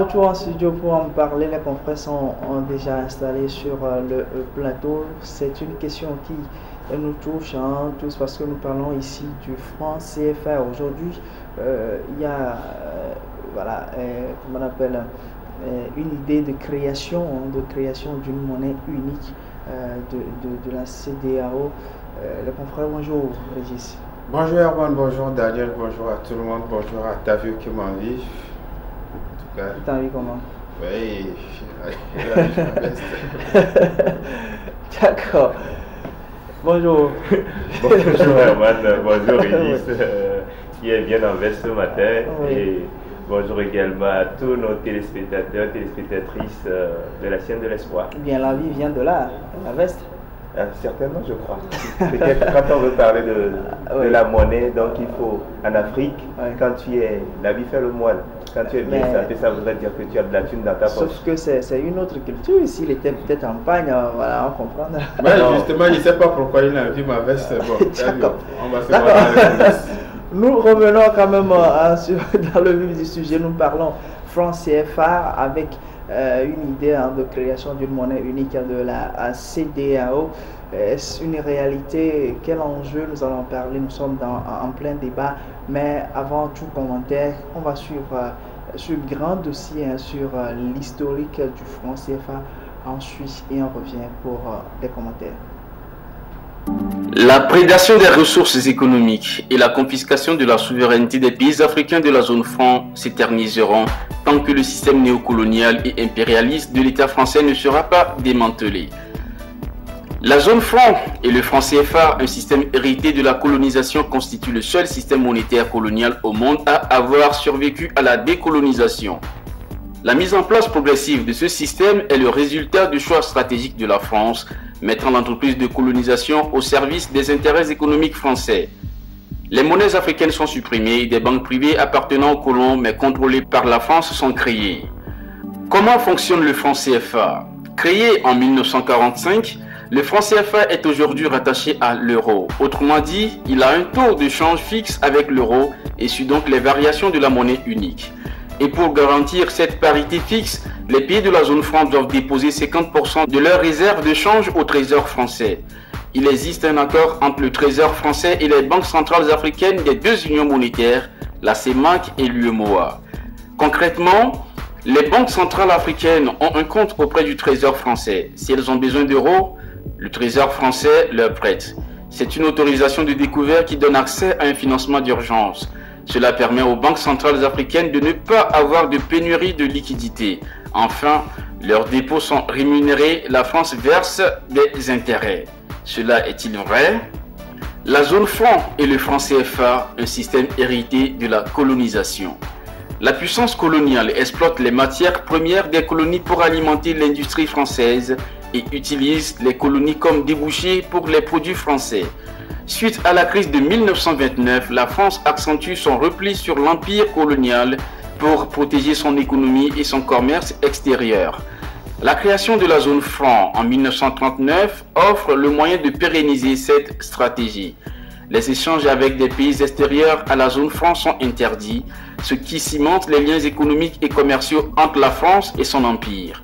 retour en studio pour en parler. Les confrères ont déjà installés sur le plateau. C'est une question qui nous touche tous parce que nous parlons ici du franc CFA. Aujourd'hui, il y a comment on appelle, une idée de création d'une monnaie unique de la CEDEAO. Les confrères, bonjour Régis. Bonjour Erwan, bonjour Daniel, bonjour à tout le monde, bonjour à Tavio qui m'envie. T'as envie comment? Oui, la veste. D'accord. Bonjour. Bonjour Herman, bonjour Régis, qui est bien en veste ce matin. Oui. Et bonjour également à tous nos téléspectateurs, téléspectatrices de la chaîne de l'espoir. Bien, la vie vient de là, la veste. Certainement, je crois. Peut-être quand on veut parler de la monnaie, donc il faut, en Afrique, quand tu es, la vie fait le moine. Quand tu es bien sapé, ça voudrait dire que tu as de la thune dans ta poche. Sauf que c'est une autre culture. S'il était peut-être en pagne, voilà, on comprend. Justement, je ne sais pas pourquoi il a vu ma veste. Bon, on va se voir D'accord. dans la veste. Nous revenons quand même dans le vif du sujet. Nous parlons franc CFA avec une idée de création d'une monnaie unique de la CEDEAO. Est-ce une réalité? Quel enjeu? Nous allons parler. Nous sommes en plein débat. Mais avant tout commentaire, on va suivre ce grand dossier sur l'historique du franc CFA en Suisse et on revient pour les commentaires. La prédation des ressources économiques et la confiscation de la souveraineté des pays africains de la zone franc s'éterniseront tant que le système néocolonial et impérialiste de l'État français ne sera pas démantelé. La zone franc et le franc CFA, un système hérité de la colonisation, constitue le seul système monétaire colonial au monde à avoir survécu à la décolonisation. La mise en place progressive de ce système est le résultat du choix stratégique de la France, mettant l'entreprise de colonisation au service des intérêts économiques français. Les monnaies africaines sont supprimées, des banques privées appartenant aux colons mais contrôlées par la France sont créées. Comment fonctionne le franc CFA? Créé en 1945, le franc CFA est aujourd'hui rattaché à l'euro. Autrement dit, il a un taux de change fixe avec l'euro et suit donc les variations de la monnaie unique. Et pour garantir cette parité fixe, les pays de la zone franc doivent déposer 50% de leurs réserves de change au Trésor français. Il existe un accord entre le Trésor français et les banques centrales africaines des deux unions monétaires, la CEMAC et l'UEMOA. Concrètement, les banques centrales africaines ont un compte auprès du Trésor français. Si elles ont besoin d'euros, le Trésor français leur prête. C'est une autorisation de découvert qui donne accès à un financement d'urgence. Cela permet aux banques centrales africaines de ne pas avoir de pénurie de liquidités. Enfin, leurs dépôts sont rémunérés, la France verse des intérêts. Cela est-il vrai? La zone franc et le franc CFA, un système hérité de la colonisation. La puissance coloniale exploite les matières premières des colonies pour alimenter l'industrie française et utilise les colonies comme débouchés pour les produits français. Suite à la crise de 1929, la France accentue son repli sur l'empire colonial pour protéger son économie et son commerce extérieur. La création de la zone franc en 1939 offre le moyen de pérenniser cette stratégie. Les échanges avec des pays extérieurs à la zone franc sont interdits, ce qui cimente les liens économiques et commerciaux entre la France et son empire.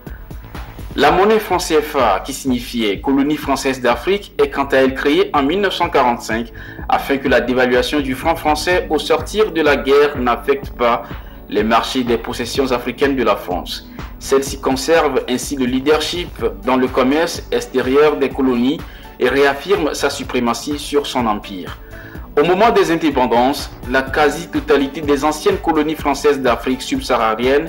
La monnaie franc CFA, qui signifiait colonie française d'Afrique, est quant à elle créée en 1945 afin que la dévaluation du franc français au sortir de la guerre n'affecte pas les marchés des possessions africaines de la France. Celle-ci conserve ainsi le leadership dans le commerce extérieur des colonies et réaffirme sa suprématie sur son empire. Au moment des indépendances, la quasi-totalité des anciennes colonies françaises d'Afrique subsaharienne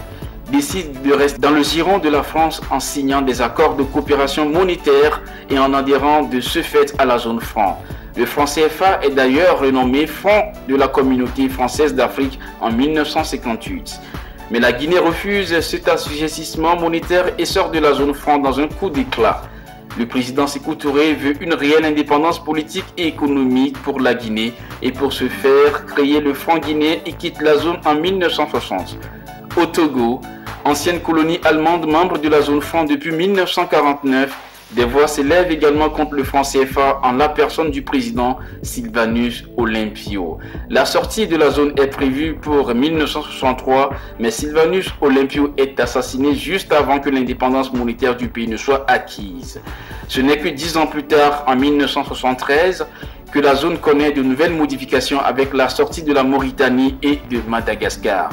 décide de rester dans le giron de la France en signant des accords de coopération monétaire et en adhérant de ce fait à la zone franc. Le franc CFA est d'ailleurs renommé Fonds de la Communauté française d'Afrique en 1958. Mais la Guinée refuse cet assujettissement monétaire et sort de la zone franc dans un coup d'éclat. Le président Sékou Touré veut une réelle indépendance politique et économique pour la Guinée et pour ce faire créer le franc guinéen et quitte la zone en 1960. Au Togo, ancienne colonie allemande membre de la zone franc depuis 1949, Des voix s'élèvent également contre le franc CFA en la personne du président Sylvanus Olympio. La sortie de la zone est prévue pour 1963, mais Sylvanus Olympio est assassiné juste avant que l'indépendance monétaire du pays ne soit acquise. Ce n'est que 10 ans plus tard, en 1973, que la zone connaît de nouvelles modifications avec la sortie de la Mauritanie et de Madagascar.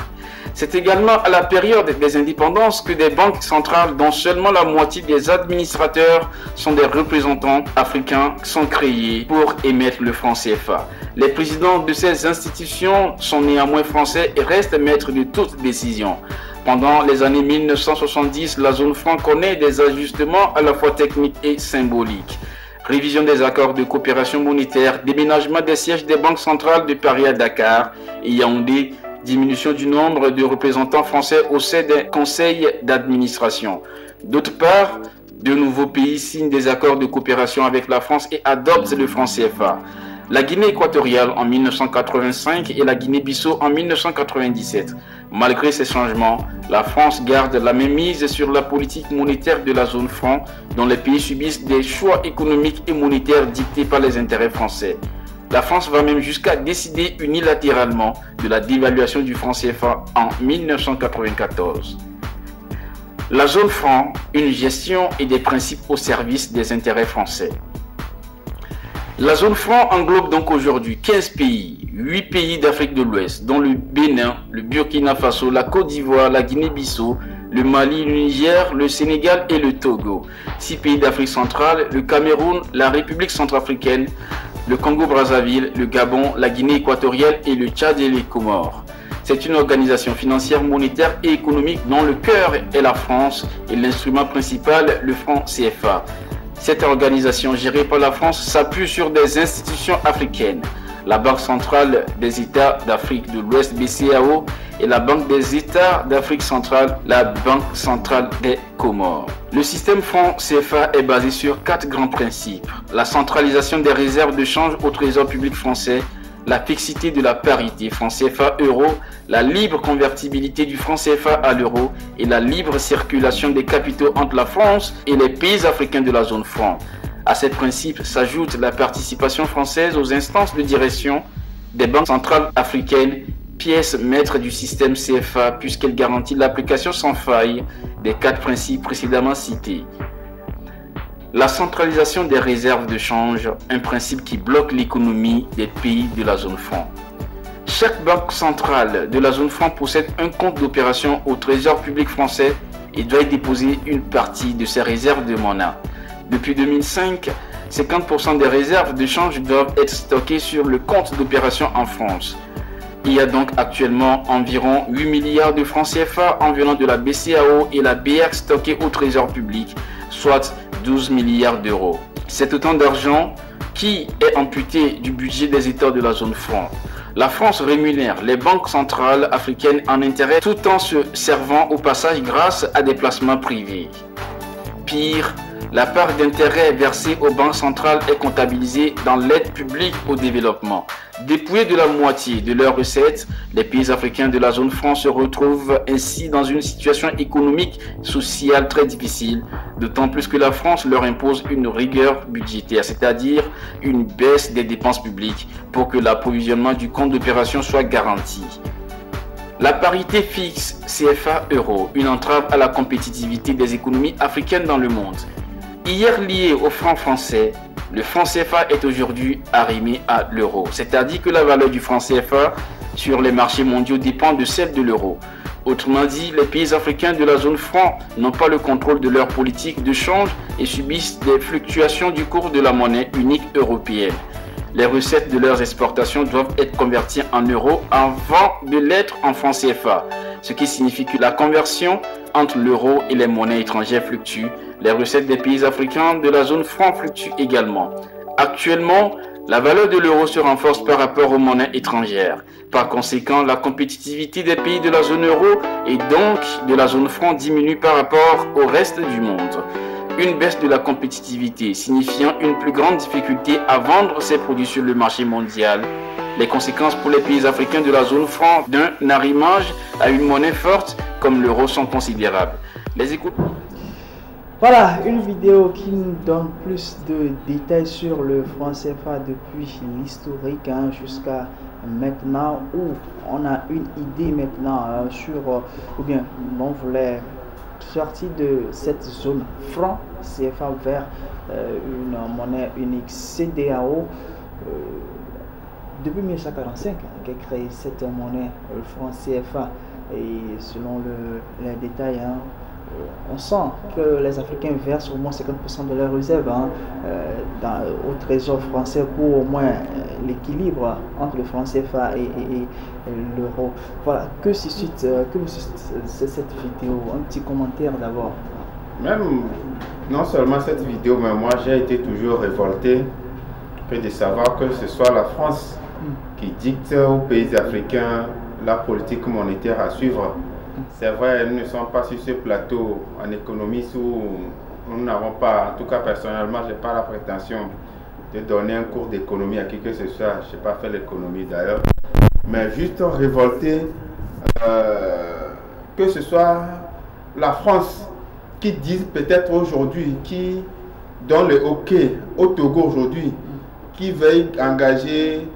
C'est également à la période des indépendances que des banques centrales dont seulement la moitié des administrateurs sont des représentants africains sont créées pour émettre le franc CFA. Les présidents de ces institutions sont néanmoins français et restent maîtres de toute décision. Pendant les années 1970, la zone franc connaît des ajustements à la fois techniques et symboliques. Révision des accords de coopération monétaire, déménagement des sièges des banques centrales de Paris à Dakar et Yaoundé, diminution du nombre de représentants français au sein des conseils d'administration. D'autre part, de nouveaux pays signent des accords de coopération avec la France et adoptent le franc CFA. La Guinée équatoriale en 1985 et la Guinée-Bissau en 1997. Malgré ces changements, la France garde la même mise sur la politique monétaire de la zone franc, dont les pays subissent des choix économiques et monétaires dictés par les intérêts français. La France va même jusqu'à décider unilatéralement de la dévaluation du franc CFA en 1994. La zone franc, une gestion et des principes au service des intérêts français. La zone franc englobe donc aujourd'hui 15 pays, 8 pays d'Afrique de l'Ouest, dont le Bénin, le Burkina Faso, la Côte d'Ivoire, la Guinée-Bissau, le Mali, le Niger, le Sénégal et le Togo. 6 pays d'Afrique centrale, le Cameroun, la République centrafricaine, le Congo-Brazzaville, le Gabon, la Guinée équatoriale et le Tchad et les Comores. C'est une organisation financière, monétaire et économique dont le cœur est la France et l'instrument principal, le franc CFA. Cette organisation gérée par la France s'appuie sur des institutions africaines, la Banque centrale des États d'Afrique de l'Ouest BCEAO et la Banque des États d'Afrique centrale, la Banque centrale des Comores. Le système franc CFA est basé sur 4 grands principes: la centralisation des réserves de change au Trésor public français, la fixité de la parité franc CFA-euro, la libre convertibilité du franc CFA à l'euro et la libre circulation des capitaux entre la France et les pays africains de la zone franc. À ces principes s'ajoute la participation française aux instances de direction des banques centrales africaines, pièce maître du système CFA puisqu'elle garantit l'application sans faille des 4 principes précédemment cités. La centralisation des réserves de change, un principe qui bloque l'économie des pays de la zone franc. Chaque banque centrale de la zone franc possède un compte d'opération au Trésor public français et doit y déposer une partie de ses réserves de monnaie. Depuis 2005, 50% des réserves de change doivent être stockées sur le compte d'opération en France. Il y a donc actuellement environ 8 milliards de francs CFA en venant de la BCEAO et la BR stockés au Trésor public, soit 12 milliards d'euros. C'est autant d'argent qui est amputé du budget des États de la zone franc. La France rémunère les banques centrales africaines en intérêt tout en se servant au passage grâce à des placements privés. Pire, la part d'intérêt versée aux banques centrales est comptabilisée dans l'aide publique au développement. Dépouillés de la moitié de leurs recettes, les pays africains de la zone franc se retrouvent ainsi dans une situation économique, sociale très difficile, d'autant plus que la France leur impose une rigueur budgétaire, c'est-à-dire une baisse des dépenses publiques pour que l'approvisionnement du compte d'opération soit garanti. La parité fixe CFA-euro, une entrave à la compétitivité des économies africaines dans le monde. Hier lié au franc français, le franc CFA est aujourd'hui arrimé à l'euro, c'est-à-dire que la valeur du franc CFA sur les marchés mondiaux dépend de celle de l'euro. Autrement dit, les pays africains de la zone franc n'ont pas le contrôle de leur politique de change et subissent des fluctuations du cours de la monnaie unique européenne. Les recettes de leurs exportations doivent être converties en euros avant de l'être en franc CFA, ce qui signifie que la conversion entre l'euro et les monnaies étrangères fluctue. Les recettes des pays africains de la zone franc fluctuent également. Actuellement, la valeur de l'euro se renforce par rapport aux monnaies étrangères. Par conséquent, la compétitivité des pays de la zone euro et donc de la zone franc diminue par rapport au reste du monde. Une baisse de la compétitivité signifiant une plus grande difficulté à vendre ses produits sur le marché mondial. Les conséquences pour les pays africains de la zone franc d'un arrimage à une monnaie forte comme l'euro sont considérables. Voilà, une vidéo qui nous donne plus de détails sur le franc CFA depuis l'historique jusqu'à maintenant, où on a une idée maintenant sur, ou bien on voulait sortir de cette zone franc CFA vers une monnaie unique CEDEAO. Depuis 1945, qui a créé cette monnaie, le franc CFA, et selon les détails, on sent que les Africains versent au moins 50% de leurs réserves au trésor français pour au moins l'équilibre entre le franc CFA et l'euro. Voilà, que suscite cette vidéo? Un petit commentaire d'abord. Même, non seulement cette vidéo, mais moi j'ai été toujours révolté que de savoir que ce soit la France qui dicte aux pays africains la politique monétaire à suivre. C'est vrai, nous ne sommes pas sur ce plateau en économie où nous n'avons pas, en tout cas personnellement, je n'ai pas la prétention de donner un cours d'économie à qui que ce soit. Je n'ai pas fait l'économie d'ailleurs. Mais juste révolté que ce soit la France qui dise peut-être aujourd'hui, qui donne le hockey au Togo aujourd'hui, qui veut engager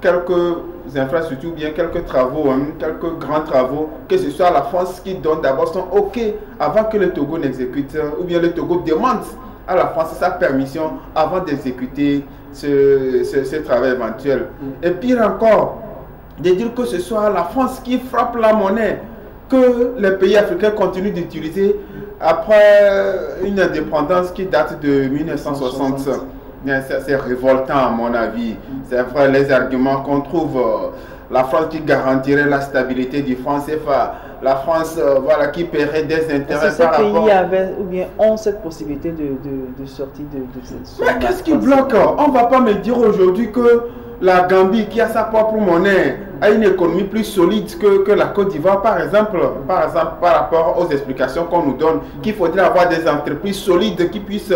quelques infrastructures, bien quelques travaux, quelques grands travaux, que ce soit la France qui donne d'abord son OK avant que le Togo n'exécute, ou bien le Togo demande à la France sa permission avant d'exécuter ce travail éventuel. Et pire encore, de dire que ce soit la France qui frappe la monnaie que les pays africains continuent d'utiliser après une indépendance qui date de 1960. C'est révoltant à mon avis. C'est vrai, les arguments qu'on trouve, la France qui garantirait la stabilité du franc CFA, la France voilà, qui paierait des intérêts par rapport... Ces pays avaient ou bien ont cette possibilité de sortir de cette zone. Mais qu'est-ce qui bloque? On ne va pas me dire aujourd'hui que la Gambie, qui a sa propre monnaie, a une économie plus solide que la Côte d'Ivoire, par exemple, par rapport aux explications qu'on nous donne, qu'il faudrait avoir des entreprises solides qui puissent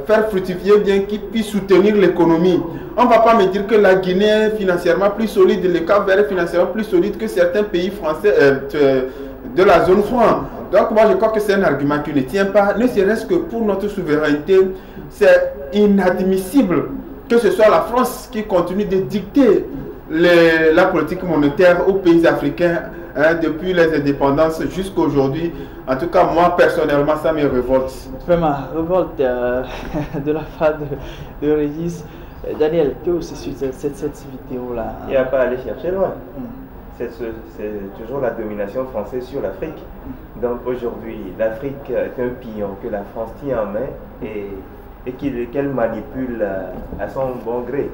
faire fructifier, bien qui puisse soutenir l'économie. On ne va pas me dire que la Guinée est financièrement plus solide, le Cap-Vert est financièrement plus solide que certains pays français de la zone franc. Donc moi je crois que c'est un argument qui ne tient pas, ne serait-ce que pour notre souveraineté. C'est inadmissible que ce soit la France qui continue de dicter la politique monétaire aux pays africains depuis les indépendances jusqu'à aujourd'hui. En tout cas, moi personnellement, ça me révolte. Vraiment, révolte de la part de Régis. Daniel, que vous suite cette vidéo-là? Il n'y a pas à aller chercher loin. C'est toujours la domination française sur l'Afrique. Donc aujourd'hui, l'Afrique est un pion que la France tient en main et qu'elle manipule à son bon gré.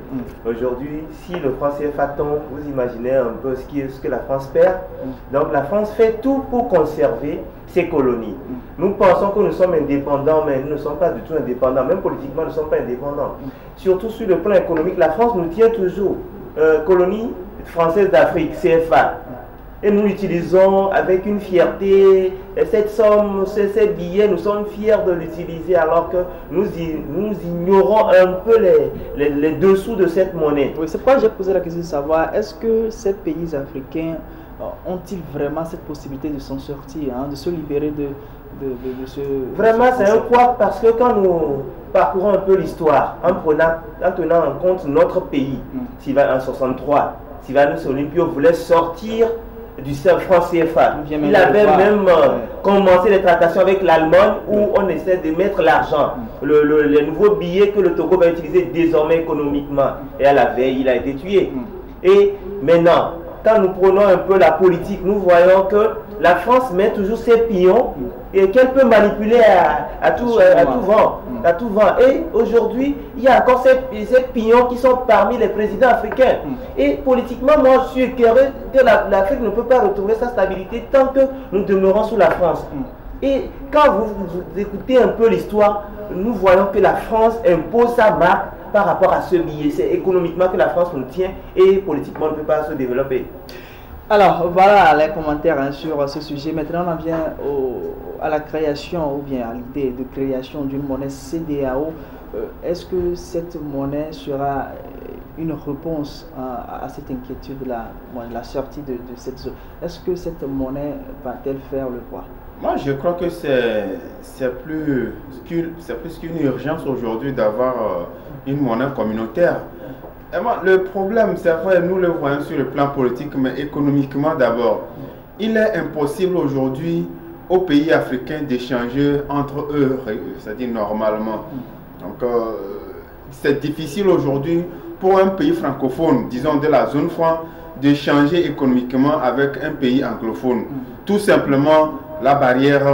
Aujourd'hui, si le franc CFA tombe, vous imaginez un peu ce que la France perd. Donc la France fait tout pour conserver ses colonies. Nous pensons que nous sommes indépendants, mais nous ne sommes pas du tout indépendants. Même politiquement, nous ne sommes pas indépendants. Surtout sur le plan économique, la France nous tient toujours. Colonie française d'Afrique, CFA. Et nous l'utilisons avec une fierté. Et cette somme, ces billets, nous sommes fiers de l'utiliser alors que nous ignorons un peu les dessous de cette monnaie. Oui, c'est pourquoi j'ai posé la question de savoir, est-ce que ces pays africains ont-ils vraiment cette possibilité de s'en sortir, de se libérer de ce... Vraiment, c'est un quoi, parce que quand nous parcourons un peu l'histoire, en tenant en compte notre pays, en 63, Sylvanus Olympio voulait sortir du franc CFA. Il avait même commencé les tractations avec l'Allemagne où on essaie de mettre l'argent, les nouveaux billets que le Togo va utiliser désormais économiquement. Et à la veille, il a été tué. Et maintenant, quand nous prenons un peu la politique, nous voyons que la France met toujours ses pions et qu'elle peut manipuler à tout vent. Et aujourd'hui, il y a encore ces pions qui sont parmi les présidents africains. Et politiquement, moi, je suis éclairé que l'Afrique ne peut pas retrouver sa stabilité tant que nous demeurons sous la France. Et quand vous écoutez un peu l'histoire, nous voyons que la France impose sa marque par rapport à ce billet. C'est économiquement que la France nous tient et politiquement ne peut pas se développer. Alors voilà les commentaires sur ce sujet. Maintenant on en vient à la création ou bien à l'idée de création d'une monnaie CEDEAO. Est-ce que cette monnaie sera une réponse à cette inquiétude-là, la sortie de cette zone. Est-ce que cette monnaie va-t-elle faire le poids? Moi, je crois que c'est plus qu'une urgence aujourd'hui d'avoir une monnaie communautaire. Et moi, le problème, c'est vrai, nous le voyons sur le plan politique, mais économiquement d'abord. Il est impossible aujourd'hui aux pays africains d'échanger entre eux, c'est-à-dire normalement. Donc, c'est difficile aujourd'hui pour un pays francophone, disons de la zone franc, d'échanger économiquement avec un pays anglophone. Tout simplement, la barrière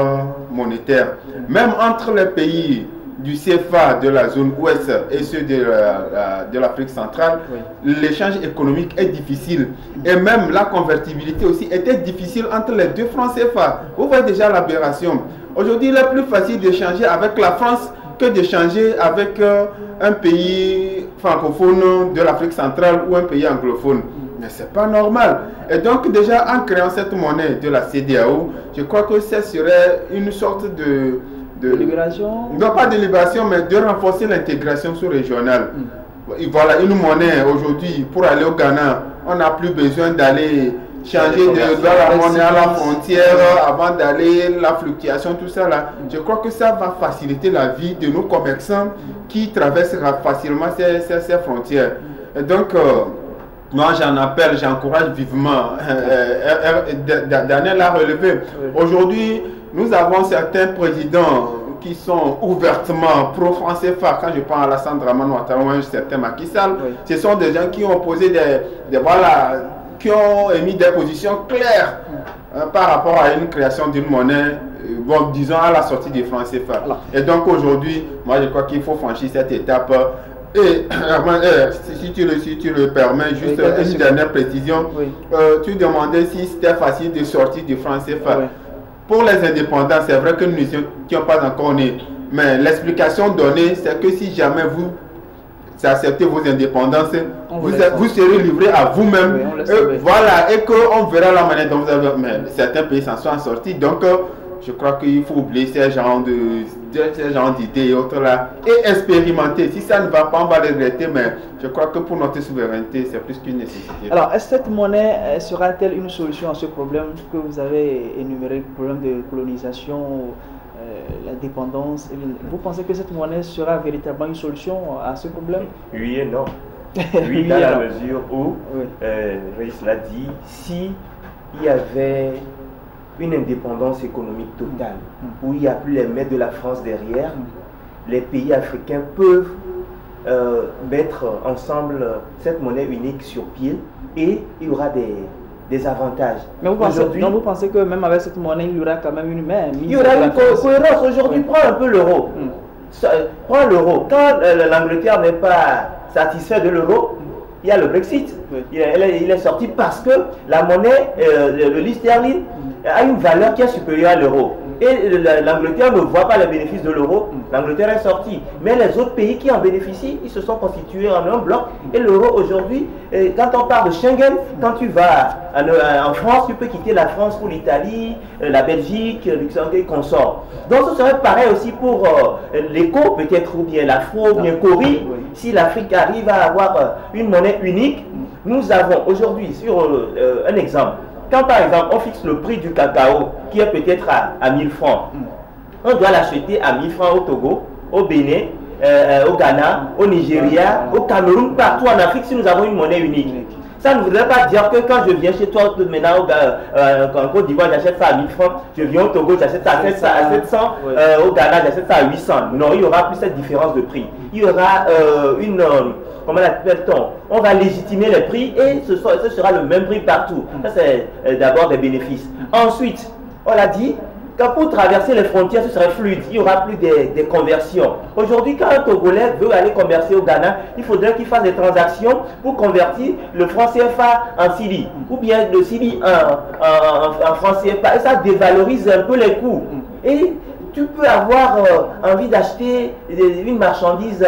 monétaire. Même entre les pays du CFA de la zone ouest et ceux de l'Afrique centrale, l'échange économique est difficile. Et même la convertibilité aussi était difficile entre les deux francs CFA. Vous voyez déjà l'aberration. Aujourd'hui, il est plus facile d'échanger avec la France que d'échanger avec un pays francophone de l'Afrique centrale ou un pays anglophone. Mais ce n'est pas normal. Et donc déjà en créant cette monnaie de la CEDEAO, je crois que ce serait une sorte de libération. Non, pas de libération, mais de renforcer l'intégration sous-régionale. Voilà, une monnaie aujourd'hui, pour aller au Ghana, on n'a plus besoin d'aller changer de la monnaie à la frontière avant d'aller, la fluctuation, tout ça là. Je crois que ça va faciliter la vie de nos commerçants qui traversent facilement ces frontières. Et donc, moi j'en appelle, j'encourage vivement. Daniel l'a relevé. Aujourd'hui, nous avons certains présidents qui sont ouvertement pro-franc CFA. Quand je parle à Alassane Dramane Ouattara ou un certain Macky Sall, ce sont des gens qui ont posé qui ont émis des positions claires par rapport à une création d'une monnaie, bon, disons à la sortie du franc CFA. Et donc aujourd'hui, moi je crois qu'il faut franchir cette étape. Et si tu le permets, juste une dernière précision. Tu demandais si c'était facile de sortir du franc CFA. Pour les indépendants, c'est vrai que nous n'étions pas encore nés. Mais l'explication donnée, c'est que si jamais vous acceptez vos indépendances, vous serez livré à vous-même. Voilà, et qu'on verra la manière dont vous avez. Mais certains pays s'en sont sortis. Donc, je crois qu'il faut oublier ces genres d'idées et autres là et expérimenter. Si ça ne va pas, on va les regretter, mais je crois que pour notre souveraineté, c'est plus qu'une nécessité. Alors, est-ce que cette monnaie sera-t-elle une solution à ce problème que vous avez énuméré, le problème de colonisation, la dépendance? Vous pensez que cette monnaie sera véritablement une solution à ce problème? Oui et non. Oui, dans la mesure où, Rhys l'a dit, si il y avait une indépendance économique totale, où il n'y a plus les maîtres de la France derrière, les pays africains peuvent mettre ensemble cette monnaie unique sur pied et il y aura des avantages. Mais vous pensez que même avec cette monnaie, il y aura quand même une main mise? Il y aura une cohérence. Aujourd'hui, prends un peu l'euro. Prends l'euro. Quand l'Angleterre n'est pas satisfait de l'euro, il y a le Brexit. Il est sorti parce que la monnaie, le livre sterling, a une valeur qui est supérieure à l'euro. Et l'Angleterre ne voit pas les bénéfices de l'euro. L'Angleterre est sortie. Mais les autres pays qui en bénéficient, ils se sont constitués en un bloc. Et l'euro aujourd'hui, quand on parle de Schengen, quand tu vas en France, tu peux quitter la France pour l'Italie, la Belgique, Luxembourg et consorts. Donc ce serait pareil aussi pour l'éco, peut-être, ou bien l'afro, ou bien Cori. Si l'Afrique arrive à avoir une monnaie unique, nous avons aujourd'hui, sur un exemple, quand par exemple on fixe le prix du cacao qui est peut-être à 1000 francs, on doit l'acheter à 1000 francs au Togo, au Bénin, au Ghana, au Nigeria, au Cameroun, partout en Afrique si nous avons une monnaie unique. Ça ne voudrait pas dire que quand je viens chez toi maintenant en Côte d'Ivoire, j'achète ça à 1000 francs, je viens au Togo, j'achète ça à 700, au Ghana, j'achète ça à 800. Non, il y aura plus cette différence de prix. Il y aura comment l'appelle-t-on? On va légitimer les prix et ce sera le même prix partout. Ça, c'est d'abord des bénéfices. Ensuite, on l'a dit, pour traverser les frontières, ce serait fluide. Il n'y aura plus des conversions. Aujourd'hui, quand un Togolais veut aller converser au Ghana, il faudrait qu'il fasse des transactions pour convertir le franc CFA en Cili, ou bien le Cili en franc CFA. Et ça dévalorise un peu les coûts. Et tu peux avoir envie d'acheter une marchandise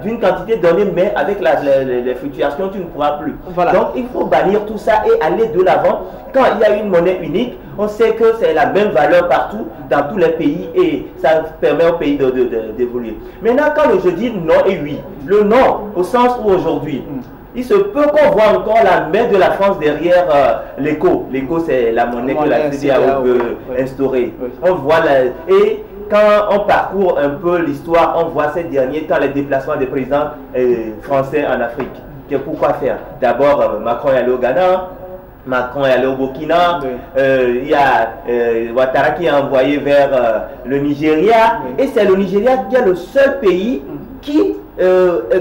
d'une quantité donnée, mais avec les fluctuations, tu ne pourras plus. Voilà. Donc, il faut bannir tout ça et aller de l'avant. Quand il y a une monnaie unique, on sait que c'est la même valeur partout, dans tous les pays, et ça permet au pays d'évoluer. Maintenant, quand je dis non et oui, le non, au sens où aujourd'hui, il se peut qu'on voit encore la main de la France derrière l'éco. L'éco, c'est la monnaie que la CEDEAO veut instaurer. On voit et quand on parcourt un peu l'histoire, on voit ces derniers temps les déplacements des présidents français en Afrique. Pourquoi faire? D'abord, Macron est allé au Ghana, Macron est allé au Burkina, il y a Ouattara qui est envoyé vers le Nigeria, et c'est le Nigeria qui est le seul pays qui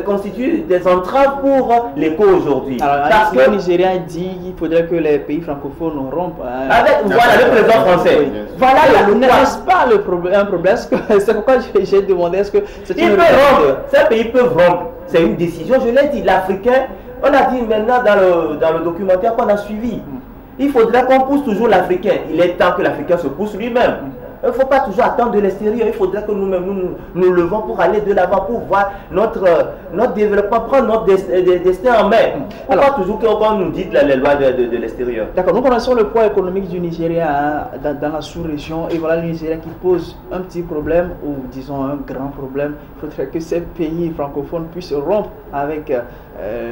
constitue des entraves pour l'éco aujourd'hui. Parce que le Nigeria dit qu'il faudrait que les pays francophones rompent. Avec voilà, le président français. Voilà n'est-ce pas un problème? C'est pourquoi j'ai demandé est-ce que c'est une rompre. Ces pays peuvent rompre. C'est une décision, je l'ai dit, l'Africain, on a dit maintenant dans le documentaire qu'on a suivi. Il faudrait qu'on pousse toujours l'Africain. Il est temps que l'Africain se pousse lui-même. Il ne faut pas toujours attendre de l'extérieur. Il faudrait que nous-mêmes nous levons pour aller de l'avant, pour voir notre développement, prendre notre destin en main. Pourquoi toujours qu'on nous dit les lois de l'extérieur? D'accord, nous connaissons le poids économique du Nigeria dans la sous-région. Et voilà le Nigeria qui pose un petit problème, ou disons un grand problème. Il faudrait que ces pays francophones puissent rompre avec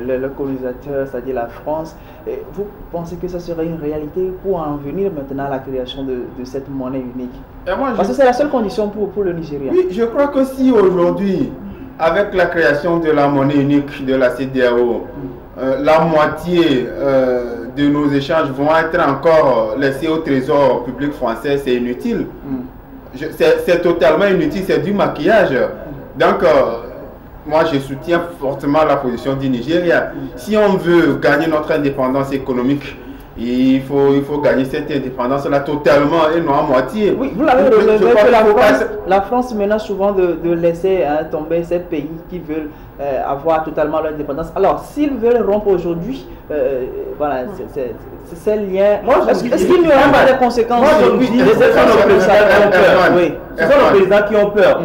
le colonisateur, c'est-à-dire la France. Et vous pensez que ça serait une réalité pour en venir maintenant à la création de cette monnaie unique? Parce que c'est la seule condition pour le Nigeria. Oui, je crois que si aujourd'hui, avec la création de la monnaie unique de la CEDEAO, la moitié de nos échanges vont être encore laissés au trésor public français, c'est inutile. C'est totalement inutile, c'est du maquillage. Donc, moi, je soutiens fortement la position du Nigeria. Si on veut gagner notre indépendance économique, il faut gagner cette indépendance-là totalement et non à moitié. Oui, vous l'avez relevé que la France menace souvent de laisser tomber ces pays qui veulent avoir totalement leur indépendance. Alors, s'ils veulent rompre aujourd'hui, voilà, c'est ces liens. Est-ce qu'il n'y aura pas des conséquences? Moi, je dis, ce sont nos présidents qui ont peur. Oui, ce sont nos présidents qui ont peur.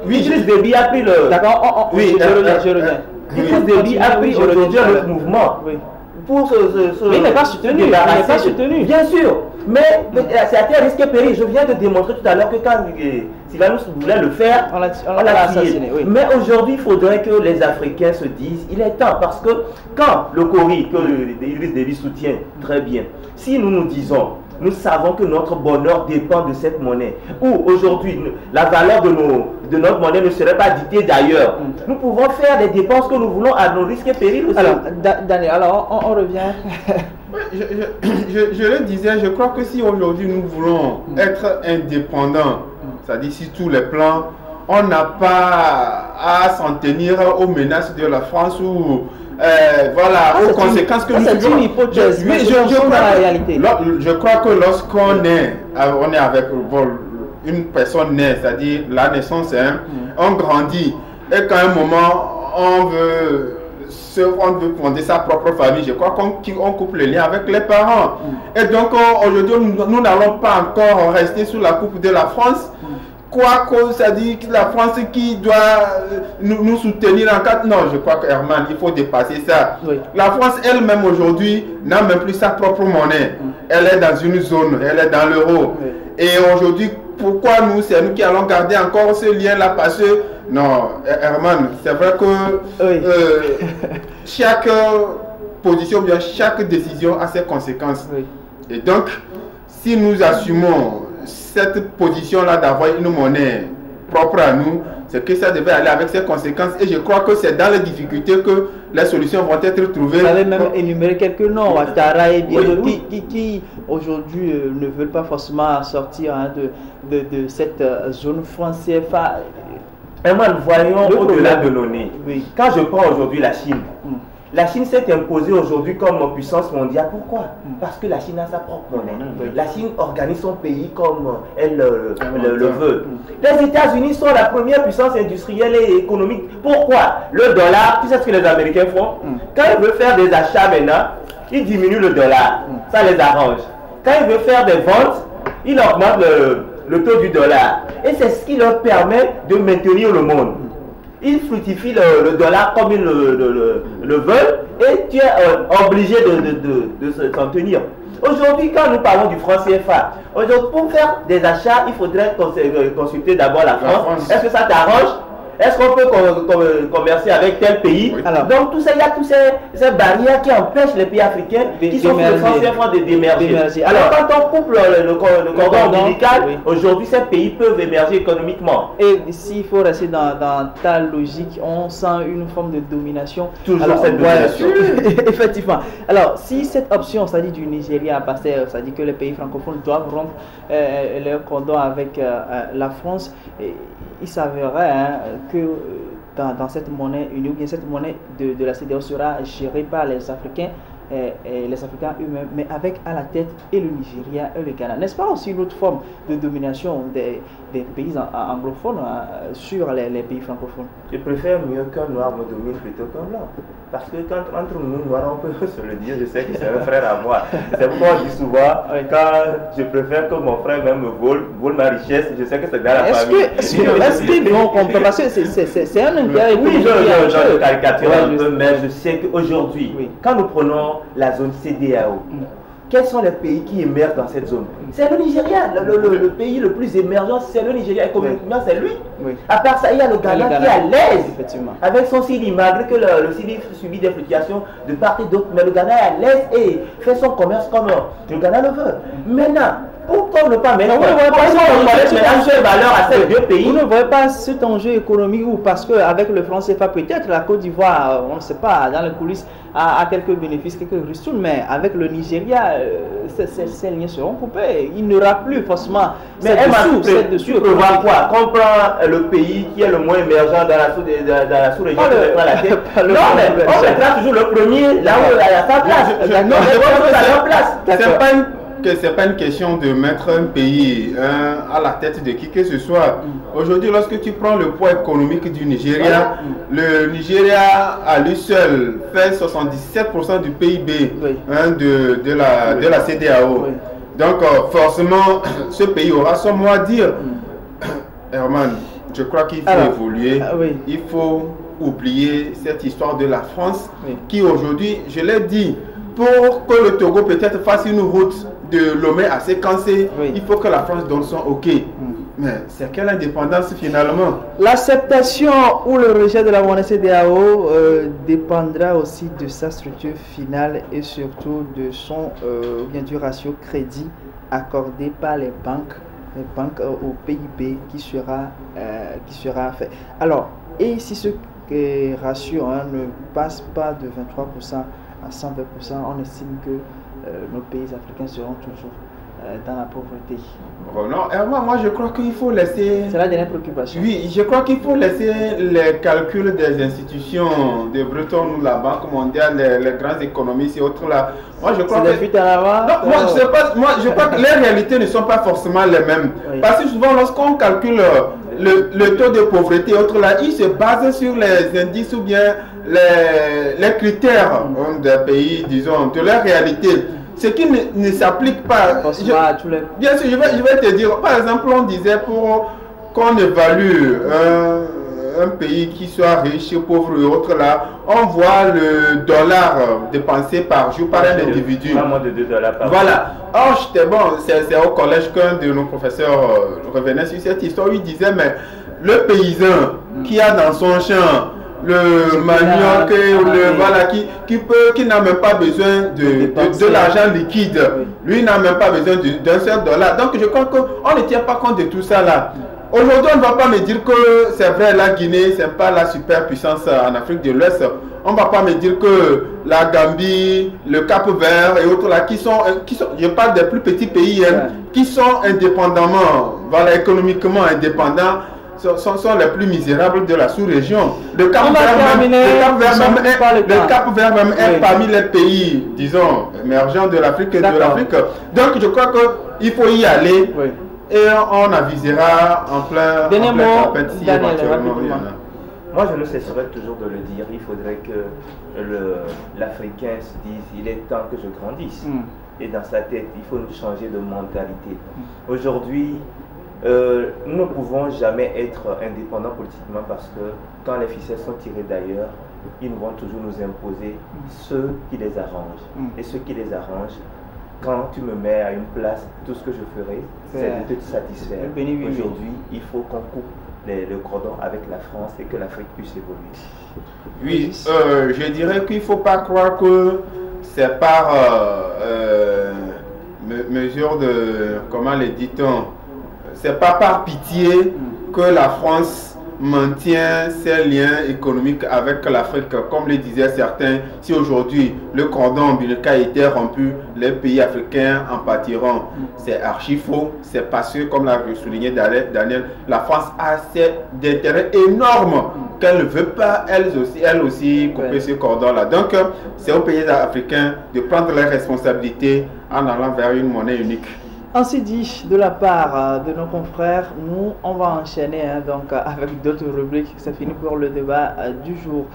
Oui, Idriss Déby a pris le... D'accord, oui, je reviens. Idriss Déby a pris aujourd'hui un autre mouvement. Oui. Mais il n'est pas soutenu. Il n'est pas soutenu. Bien sûr. Mais c'est à terre risque et péril. Je viens de démontrer tout à l'heure que quand Sylvanus voulait le faire, on l'a assassiné. Oui. Mais aujourd'hui, il faudrait que les Africains se disent, il est temps. Parce que quand le CORI, que Idriss Déby soutient très bien, si nous nous disons, nous savons que notre bonheur dépend de cette monnaie, ou aujourd'hui, la valeur de notre monnaie ne serait pas dictée d'ailleurs. Nous pouvons faire les dépenses que nous voulons à nos risques et périls aussi. Alors, Daniel, on revient. Je le disais, je crois que si aujourd'hui nous voulons être indépendants, c'est-à-dire sur tous les plans, on n'a pas à s'en tenir aux menaces de la France ou voilà, aux conséquences que nous subissons. C'est une hypothèse, mais la réalité. Je crois que lorsqu'on est avec une personne née, c'est-à-dire la naissance, on grandit, et qu'à un moment, on veut fonder sa propre famille, je crois qu'on coupe le lien avec les parents. Et donc, aujourd'hui, nous n'allons pas encore rester sous la coupe de la France. Quoi ça dit que la France qui doit nous soutenir en cas... Non, je crois que Herman, il faut dépasser ça. Oui. La France elle-même aujourd'hui n'a même plus sa propre monnaie. Elle est dans une zone, elle est dans l'euro. Oui. Et aujourd'hui, pourquoi c'est nous qui allons garder encore ce lien-là? Parce que, non, Herman, c'est vrai que chaque position, bien chaque décision a ses conséquences. Oui. Et donc, si nous assumons cette position-là d'avoir une monnaie propre à nous, c'est que ça devait aller avec ses conséquences. Et je crois que c'est dans les difficultés que les solutions vont être trouvées. Vous avez même énuméré quelques noms, Ouattara et Bielo, qui aujourd'hui ne veulent pas forcément sortir de cette zone franc CFA. Et moi, nous voyons au-delà de nos nez. Oui. Quand je prends aujourd'hui la Chine, la Chine s'est imposée aujourd'hui comme puissance mondiale. Pourquoi? Parce que la Chine a sa propre monnaie. La Chine organise son pays comme elle le veut. Les États-Unis sont la première puissance industrielle et économique. Pourquoi? Le dollar, tu sais ce que les Américains font? Quand ils veulent faire des achats maintenant, ils diminuent le dollar. Ça les arrange. Quand ils veulent faire des ventes, ils augmentent le taux du dollar. Et c'est ce qui leur permet de maintenir le monde. Ils fructifient le dollar comme ils le veulent et tu es obligé de s'en tenir. Aujourd'hui, quand nous parlons du franc CFA, pour faire des achats, il faudrait consulter d'abord la France. Est-ce que ça t'arrange? est-ce qu'on peut commercer avec tel pays? Oui. Alors, donc tout ça, il y a toutes ces barrières qui empêchent les pays africains qui sont sur le franc CFA d'émerger. Alors quand on coupe le cordon ombilical, oui, aujourd'hui ces pays peuvent émerger économiquement. Et s'il faut rester dans ta logique, on sent une forme de domination. Toujours cette domination. Effectivement. Alors si cette option, c'est-à-dire du Nigeria, c'est-à-dire que les pays francophones doivent rompre leur cordon avec la France, il s'avérerait que dans cette monnaie unique, ou bien cette monnaie de la CEDEAO sera gérée par les Africains, et les Africains eux-mêmes, mais avec à la tête et le Nigeria et le Ghana. N'est-ce pas aussi une autre forme de domination des pays anglophones sur les pays francophones? Je préfère mieux qu'un noir me domine plutôt qu'un blanc. Parce que quand entre nous noirs, on peut se le dire, je sais que c'est un frère à moi. C'est pourquoi on dit souvent, quand je préfère que mon frère même me vole ma richesse, je sais que c'est dans la famille. Est-ce qu'ils vont comprendre? Parce que c'est un intérêt. Oui, je caricature un peu, mais je sais qu'aujourd'hui, quand nous prenons la zone CEDEAO, quels sont les pays qui émergent dans cette zone? C'est le Nigeria, le pays le plus émergent, c'est le Nigeria. Économiquement, c'est lui. Oui. À part ça, il y a le Ghana qui est à l'aise avec son CIDI, malgré que le CIDI subit des fluctuations de part et d'autre. Mais le Ghana est à l'aise et fait son commerce comme le Ghana le veut. Maintenant, pourquoi ne pas mettre valeur à ces deux pays? Vous ne voyez pas cet enjeu économique ou parce qu'avec le franc CFA, peut-être la Côte d'Ivoire, on ne sait pas, dans les coulisses, a quelques bénéfices, quelques ristournes, mais avec le Nigeria, ces liens seront coupés. Il n'y aura plus forcément cette dessus. Tu peux voir quoi? Qu'on prend le pays qui est le moins émergent dans la sous-région de mettre à la tête. Non, mais on mettra toujours le premier là où il y a sa place. C'est pas une question de mettre un pays à la tête de qui que ce soit. Aujourd'hui, lorsque tu prends le poids économique du Nigeria, le Nigeria à lui seul fait 77% du PIB de la CEDEAO. Donc forcément, ce pays aura son mot à dire. Herman, je crois qu'il faut évoluer. Il faut oublier cette histoire de la France qui aujourd'hui, je l'ai dit, pour que le Togo peut-être fasse une route de Lomé à Séquencé, il faut que la France donne son OK. Mais c'est quelle indépendance finalement? L'acceptation ou le rejet de la monnaie CEDEAO dépendra aussi de sa structure finale et surtout de son bien du ratio crédit accordé par les banques au PIB qui sera fait. Alors, et si ce ratio ne passe pas de 23% à 120%, on estime que nos pays africains seront toujours dans la pauvreté. Non, Herman, moi je crois qu'il faut laisser... C'est la dernière préoccupation. Oui, je crois qu'il faut laisser les calculs des institutions de Bretton Woods, la Banque mondiale, les grands économistes et autres là. Moi je crois que... Non, moi je sais pas, je crois que les réalités ne sont pas forcément les mêmes. Parce que souvent lorsqu'on calcule le taux de pauvreté et autres là, il se base sur les indices ou bien les critères des pays, disons, de leur réalité. Ce qui ne s'applique pas. Bien sûr, je vais te dire, par exemple, on disait pour qu'on évalue un pays qui soit riche, pauvre et autres là, on voit le dollar dépensé par jour par un individu. Pas moins de 2 $ par jour. Voilà. Or, j'étais bon, c'est au collège qu'un de nos professeurs revenait sur cette histoire. Il disait, mais le paysan qui a dans son champ le manioc, voilà, qui n'a même pas besoin de l'argent liquide. Lui n'a même pas besoin d'un seul dollar. Donc je crois qu'on ne tient pas compte de tout ça là. Aujourd'hui, on ne va pas me dire que c'est vrai, la Guinée, c'est pas la superpuissance en Afrique de l'Ouest. On ne va pas me dire que la Gambie, le Cap-Vert et autres là, qui sont, je parle des plus petits pays, qui sont indépendamment, voilà, économiquement indépendants, sont les plus misérables de la sous-région. Le Cap-Vert même est parmi les pays, disons, émergents de l'Afrique et de l'Afrique. Donc je crois qu'il faut y aller et on avisera en plein campagne si éventuellement il y en a. Moi je ne cesserai toujours de le dire, il faudrait que l'Africain se dise, il est temps que je grandisse. Et dans sa tête, il faut changer de mentalité. Aujourd'hui, nous ne pouvons jamais être indépendants politiquement parce que quand les ficelles sont tirées d'ailleurs, ils vont toujours nous imposer ceux qui les arrangent. Et ceux qui les arrangent, quand tu me mets à une place, tout ce que je ferai, c'est de te satisfaire. Aujourd'hui, il faut qu'on coupe le cordon avec la France et que l'Afrique puisse évoluer? Oui, je dirais qu'il ne faut pas croire que c'est par mesure de, comment le dit-on, c'est pas par pitié que la France maintient ses liens économiques avec l'Afrique. Comme le disaient certains, si aujourd'hui le cordon ombilical était rompu, les pays africains en pâtiront. C'est archi faux. C'est parce que, comme l'a souligné Daniel, la France a des intérêts énormes qu'elle ne veut pas, elle aussi couper ce cordon-là. Donc, c'est aux pays africains de prendre leurs responsabilités en allant vers une monnaie unique. Ainsi dit de la part de nos confrères, nous on va enchaîner donc avec d'autres rubriques. C'est fini pour le débat du jour.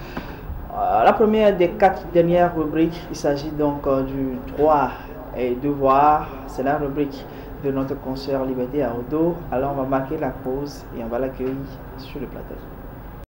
La première des 4 dernières rubriques, il s'agit donc du droit et devoir. C'est la rubrique de notre consoeur Liberté Aodo. Alors on va marquer la pause et on va l'accueillir sur le plateau.